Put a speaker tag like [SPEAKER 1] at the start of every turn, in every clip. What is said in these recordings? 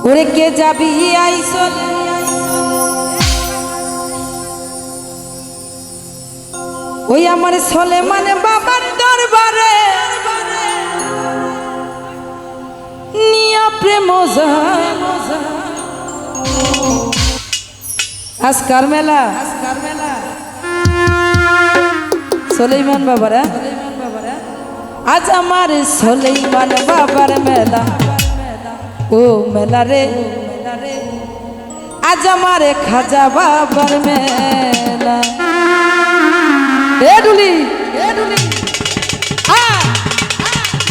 [SPEAKER 1] ওরে কে যাবি আইসল ওই আমার সলেমান বাবার দরবারে নিয়া প্রেম আজকার মেলা সলেমান বাবারা আজ আমার সলেমান বাবার মেলা ও মেলা রে আজ আমার খাজা বাবার মেলা এ ডুলি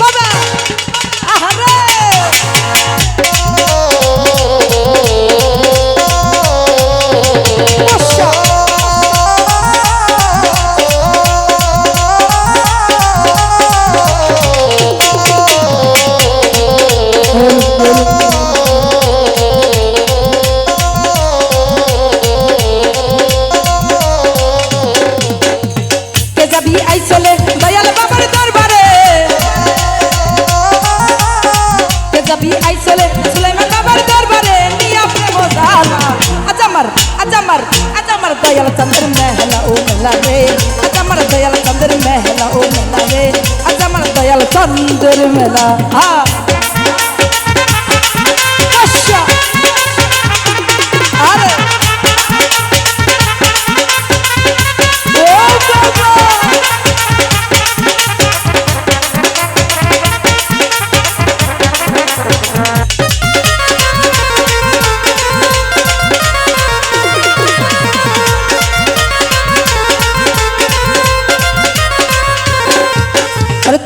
[SPEAKER 1] বাবা আহারে दयाल चंद्र महला ओ महला रे आज हमार दयाल चंद्र महला ओ महला रे आज हमार दयाल चंद्र महला हाँ अरे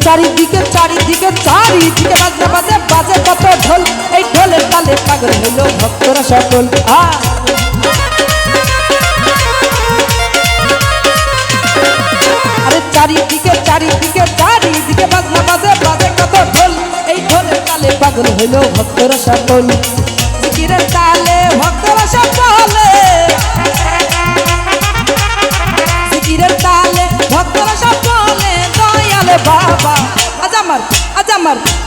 [SPEAKER 1] চারিদিকে চারিদিকে চারিদিকে বাজনা বাজে বাজে কত ঢোল এই ঢোলের তালে পাগল হইল ভক্তরা সকল আরে চারিদিকে চারিদিকে চারিদিকে বাজনা বাজে বাজে কত ঢোল এই ঢোলের তালে পাগল হইল ভক্তরা সকল জিকিরের তালে ভক্তরা সকল জিকিরের তালে ভক্তরা সকল দয়াল বাবা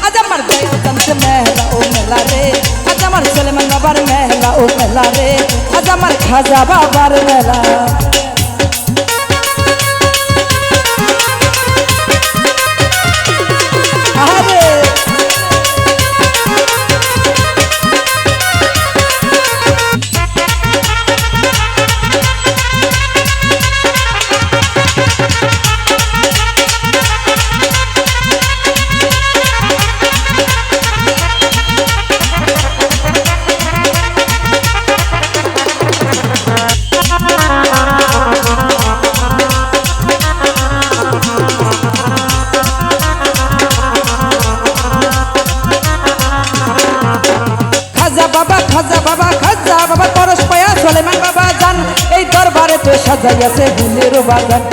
[SPEAKER 1] आज हमार दयाल चंद्र महला ओ महला रे आज हमार सलेमान बाबार महला ओ महला रे आज हमार खाजा बाबार महला সাজাইয়াছে ফুলের বাগান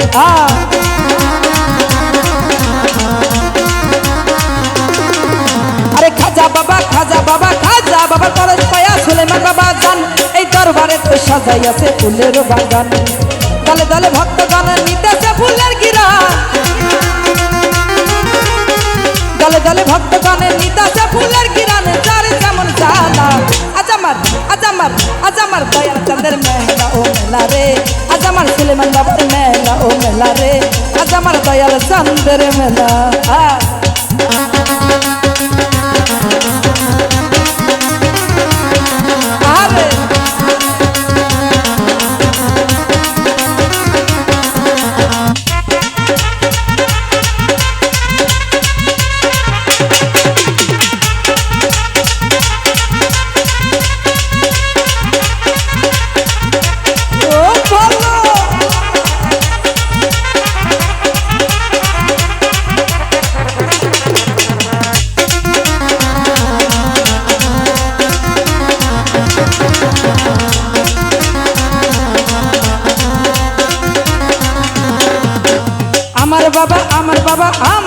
[SPEAKER 1] আরে খাজা বাবা খাজা বাবা খাজা বাবা করজ পায়া সুলেমান বাবা জান এই দরবারে তো সাজাইয়াছে ফুলের বাগান দলে দলে ভক্তগণ নিতেছে ফুলের গিরান দলে দলে ভক্তগণ নিতেছে ফুলের গিরান যার যেমন জানা আজ আমার দয়াল চন্দ্র মেহলা ও মেলা রে आज हमार सुलेमान बाबार मेला ओ मेला रे आज हमार दयाल चंद्र मेला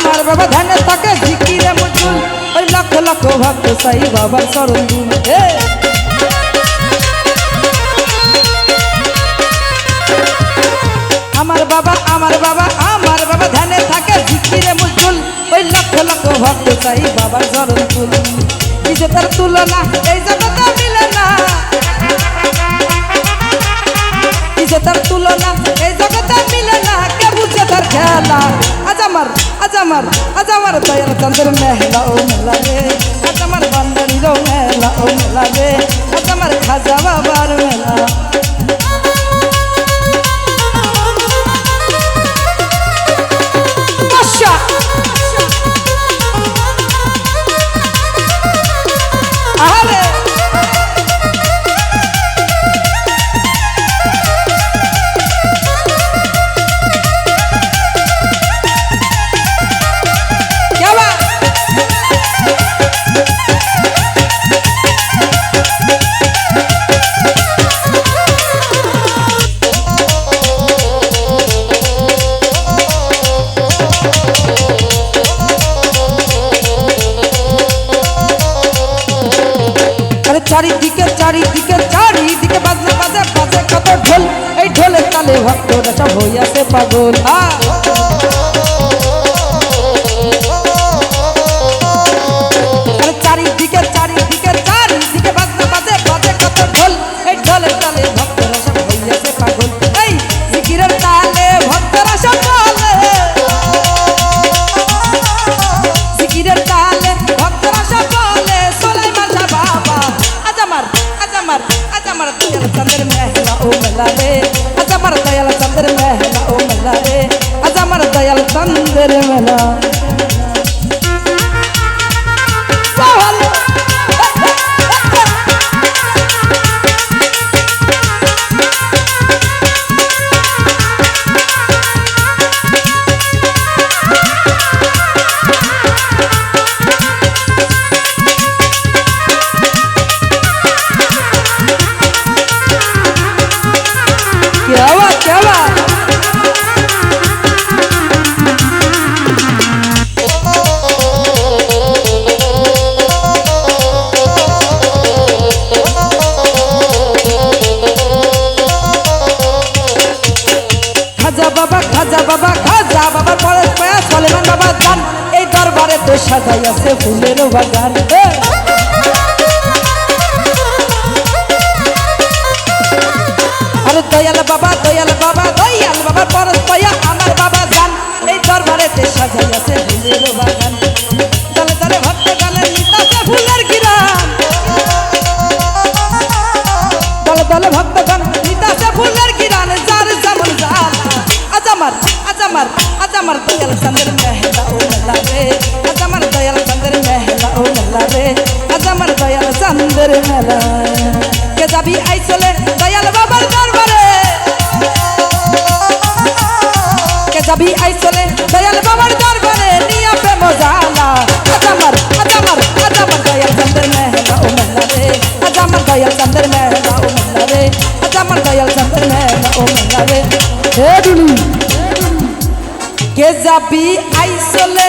[SPEAKER 1] আমার বাবা ধ্যানে থাকে জিকিরে মুজুল ওই লক্ষ লক্ষ ভক্ত সাই বাবার চরণ দুল আমার বাবা ধ্যানে থাকে জিকিরে মুজুল ওই লক্ষ লক্ষ ভক্ত সাই বাবার চরণ দুল নিজে তার তুলনা এই জগতে খেলা আজ আমার দয়াল চন্দ্র মেলা ও মেলা রে আজ আমার বান্দারির মেলা ও মেলা রে আজ আমার খাজা বাবার মেলা চারিদিকে বাজনা বাজে বাজে কত ঢোল এই ঢোলের তালে ভক্তরা সব হইয়াছে পাগল চারিদিকে বাজনা বাজে বাজে কত ঢোল এই ঢোলের তালে ভক্তরা সব হইয়াছে পাগল এই জিকিরের তালে ভক্তরা সব বলে জিকিরের তালে ভক্তরা সব বলে সুলাইমান শাহ বাবা আজ আমার দয়াল চন্দ্র মেলা ও মেলা রে আজ আমার দয়াল চন্দ্র মেলা ও মেলা রে আজ আমার দয়াল চন্দ্র মেলা খাজা বাবা পরে পায়া সুলাইমান বাবা জান এই দরবারে তো সাজাইয়াছে ফুলের বাগান আরে দয়াল বাবা পরে পায়া আমার বাবা জান এই দরবারে তো সাজাইয়াছে ফুলের বাগান দলে দলে ভক্ত গানে নিতাছে ফুলের গিরান দলে দলে ভক্ত গান নিতাছে ফুলের গিরান যার যেমন জান আজ আমার দয়াল চন্দ্র মেলা ও মেলা রে আজ আমার দয়াল চন্দ্র মেলা ও মেলা রে আজ আমার দয়াল চন্দ্র মেলা কে যাবি আইসলে দয়াল বাবার দরবারে কে যাবি আইসলে দয়াল বাবার দরবারে নিয়া প্রেম জালা আজ আমার দয়াল চন্দ্র মেলা ও মেলা রে আজ আমার দয়াল চন্দ্র মেলা ও মেলা রে আজ আমার দয়াল চন্দ্র মেলা ও মেলা রে হে দুলি কে যাবি আইসলে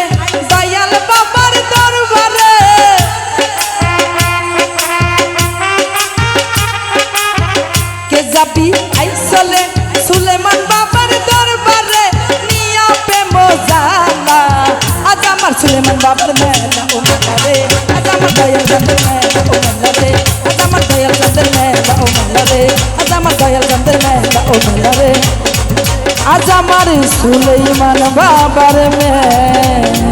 [SPEAKER 1] দয়াল বাবার দরবারে কে যাবি আইসলে সুলাইমান বাবার দরবারে নিয়া প্রেম জালা আজ আমার সুলাইমান বাবার মেলা ও মেলা রে আজ আমার দয়াল চন্দ্র মেলা ও মেলা রে আজ আমার দয়াল চন্দ্র মেলা ও মেলা রে আজ আমার দয়াল চন্দ্র মেলা ও মেলা রে আজ আমার সুলাইমান বাবার মেলা